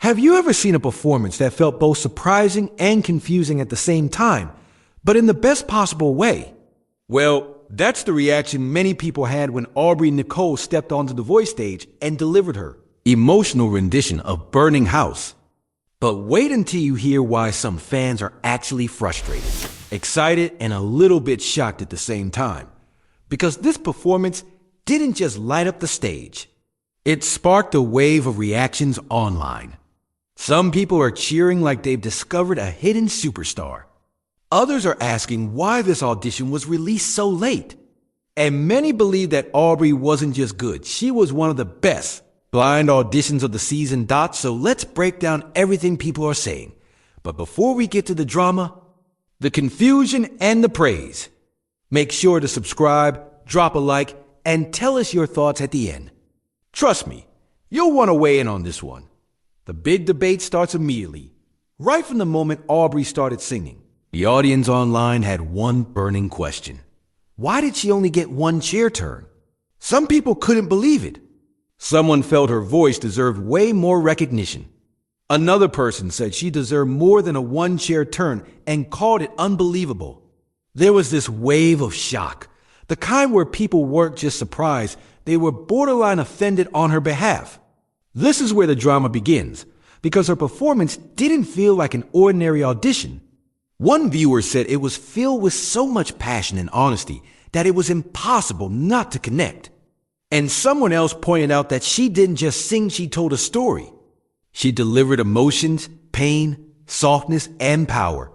Have you ever seen a performance that felt both surprising and confusing at the same time, but in the best possible way? Well, that's the reaction many people had when Aubrey Nicole stepped onto the voice stage and delivered her emotional rendition of Burning House. But wait until you hear why some fans are actually frustrated, excited, and a little bit shocked at the same time. Because this performance didn't just light up the stage. It sparked a wave of reactions online. Some people are cheering like they've discovered a hidden superstar. Others are asking why this audition was released so late. And many believe that Aubrey wasn't just good, she was one of the best blind auditions of the season. So let's break down everything people are saying. But before we get to the drama, the confusion, and the praise, make sure to subscribe, drop a like, and tell us your thoughts at the end. Trust me, you'll want to weigh in on this one. The big debate starts immediately, right from the moment Aubrey started singing. The audience online had one burning question. Why did she only get one chair turn? Some people couldn't believe it. Someone felt her voice deserved way more recognition. Another person said she deserved more than a one-chair turn and called it unbelievable. There was this wave of shock, the kind where people weren't just surprised, they were borderline offended on her behalf. This is where the drama begins, because her performance didn't feel like an ordinary audition. One viewer said it was filled with so much passion and honesty that it was impossible not to connect. And someone else pointed out that she didn't just sing, she told a story. She delivered emotions, pain, softness, and power,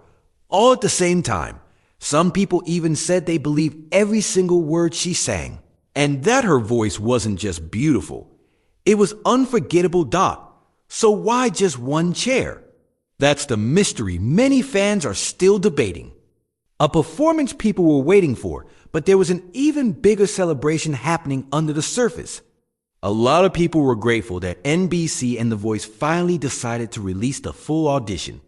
all at the same time. Some people even said they believed every single word she sang, and that her voice wasn't just beautiful. It was unforgettable. So why just one chair? That's the mystery many fans are still debating. A performance people were waiting for, but there was an even bigger celebration happening under the surface. A lot of people were grateful that NBC and The Voice finally decided to release the full audition.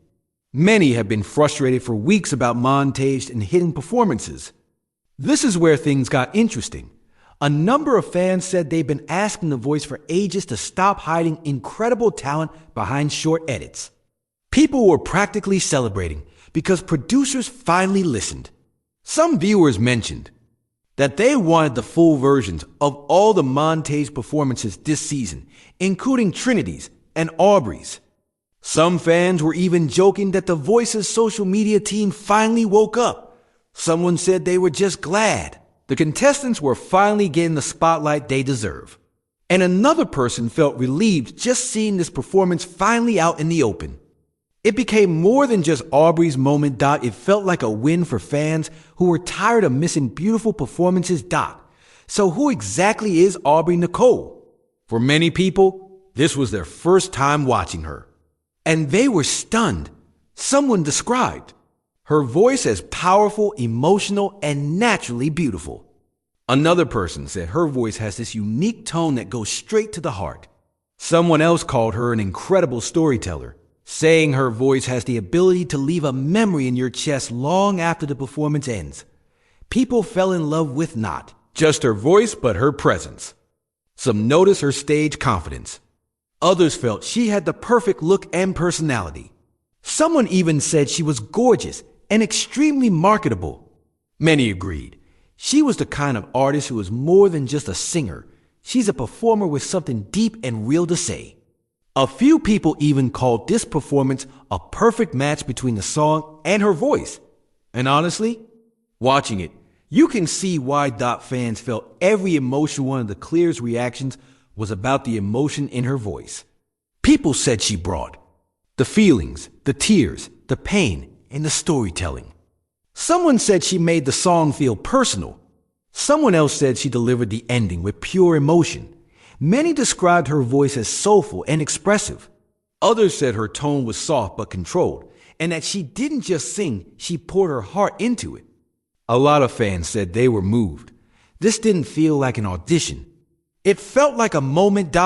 Many have been frustrated for weeks about montaged and hidden performances. This is where things got interesting. A number of fans said they've been asking The Voice for ages to stop hiding incredible talent behind short edits. People were practically celebrating because producers finally listened. Some viewers mentioned that they wanted the full versions of all the montage performances this season, including Trinity's and Aubrey's. Some fans were even joking that The Voice's social media team finally woke up. Someone said they were just glad the contestants were finally getting the spotlight they deserve. And another person felt relieved just seeing this performance finally out in the open. It became more than just Aubrey's moment. It felt like a win for fans who were tired of missing beautiful performances. So who exactly is Aubrey Nicole? For many people, this was their first time watching her, and they were stunned. Someone described her voice as powerful, emotional, and naturally beautiful. Another person said her voice has this unique tone that goes straight to the heart. Someone else called her an incredible storyteller, saying her voice has the ability to leave a memory in your chest long after the performance ends. People fell in love with not just her voice, but her presence. Some noticed her stage confidence. Others felt she had the perfect look and personality. Someone even said she was gorgeous and extremely marketable. Many agreed. She was the kind of artist who is more than just a singer. She's a performer with something deep and real to say. A few people even called this performance a perfect match between the song and her voice. And honestly, watching it, you can see why fans felt every emotion. One of the clearest reactions was about the emotion in her voice. People said she brought the feelings, the tears, the pain, and the storytelling. Someone said she made the song feel personal. Someone else said she delivered the ending with pure emotion. Many described her voice as soulful and expressive. Others said her tone was soft but controlled, and that she didn't just sing, she poured her heart into it. A lot of fans said they were moved. This didn't feel like an audition. It felt like a moment.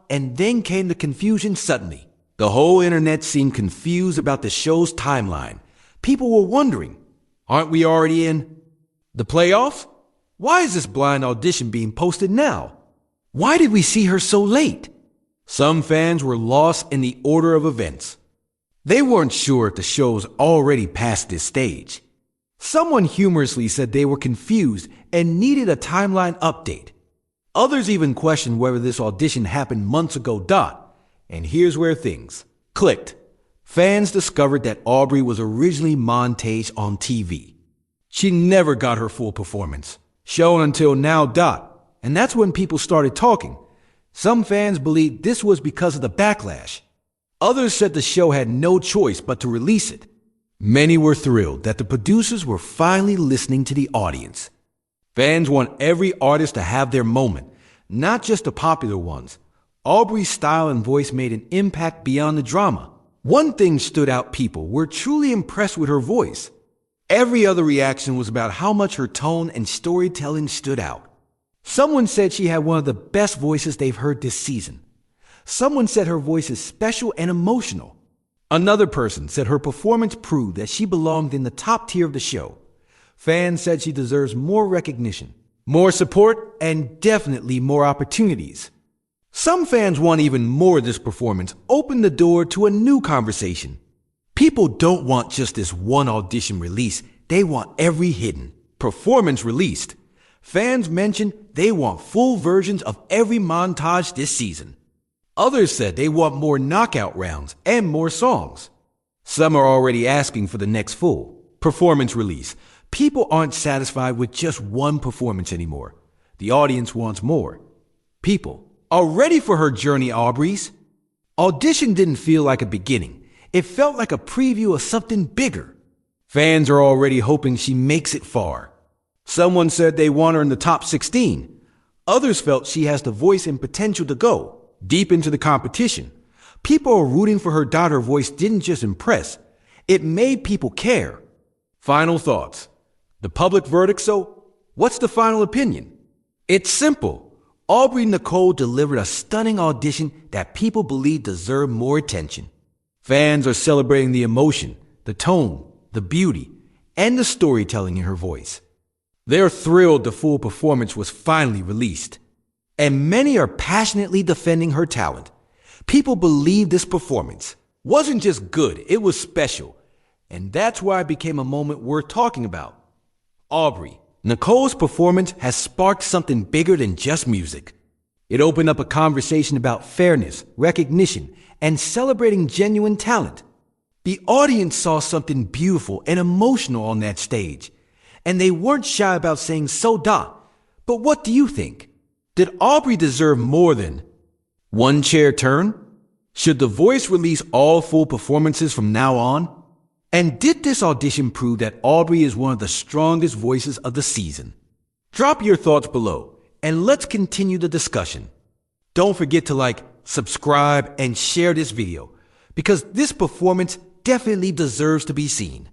And then came the confusion suddenly. The whole internet seemed confused about the show's timeline. People were wondering, aren't we already in the playoffs? Why is this blind audition being posted now? Why did we see her so late? Some fans were lost in the order of events. They weren't sure if the show's already past this stage. Someone humorously said they were confused and needed a timeline update. Others even questioned whether this audition happened months ago. And here's where things clicked. Fans discovered that Aubrey was originally montaged on TV. She never got her full performance, shown until now. And that's when people started talking. Some fans believed this was because of the backlash. Others said the show had no choice but to release it. Many were thrilled that the producers were finally listening to the audience. Fans want every artist to have their moment, not just the popular ones. Aubrey's style and voice made an impact beyond the drama. One thing stood out: people were truly impressed with her voice. Every other reaction was about how much her tone and storytelling stood out. Someone said she had one of the best voices they've heard this season. Someone said her voice is special and emotional. Another person said her performance proved that she belonged in the top tier of the show. Fans said she deserves more recognition, more support, and definitely more opportunities. Some fans want even more. This performance opened the door to a new conversation. People don't want just this one audition release. They want every hidden performance released. Fans mentioned they want full versions of every montage this season. Others said they want more knockout rounds and more songs. Some are already asking for the next full performance release. People aren't satisfied with just one performance anymore. The audience wants more. People are ready for her journey. Aubrey's audition didn't feel like a beginning. It felt like a preview of something bigger. Fans are already hoping she makes it far. Someone said they want her in the top 16. Others felt she has the voice and potential to go deep into the competition. People are rooting for her. Her voice didn't just impress, it made people care. Final thoughts. The public verdict. So, what's the final opinion? It's simple. Aubrey Nicole delivered a stunning audition that people believe deserved more attention. Fans are celebrating the emotion, the tone, the beauty, and the storytelling in her voice. They're thrilled the full performance was finally released. And many are passionately defending her talent. People believe this performance wasn't just good, it was special. And that's why it became a moment worth talking about. Aubrey Nicole's performance has sparked something bigger than just music. It opened up a conversation about fairness, recognition, and celebrating genuine talent. The audience saw something beautiful and emotional on that stage, and they weren't shy about saying so. But what do you think? Did Aubrey deserve more than one chair turn? Should The Voice release all full performances from now on? And did this audition prove that Aubrey is one of the strongest voices of the season? Drop your thoughts below, and let's continue the discussion. Don't forget to like, subscribe, and share this video, because this performance definitely deserves to be seen.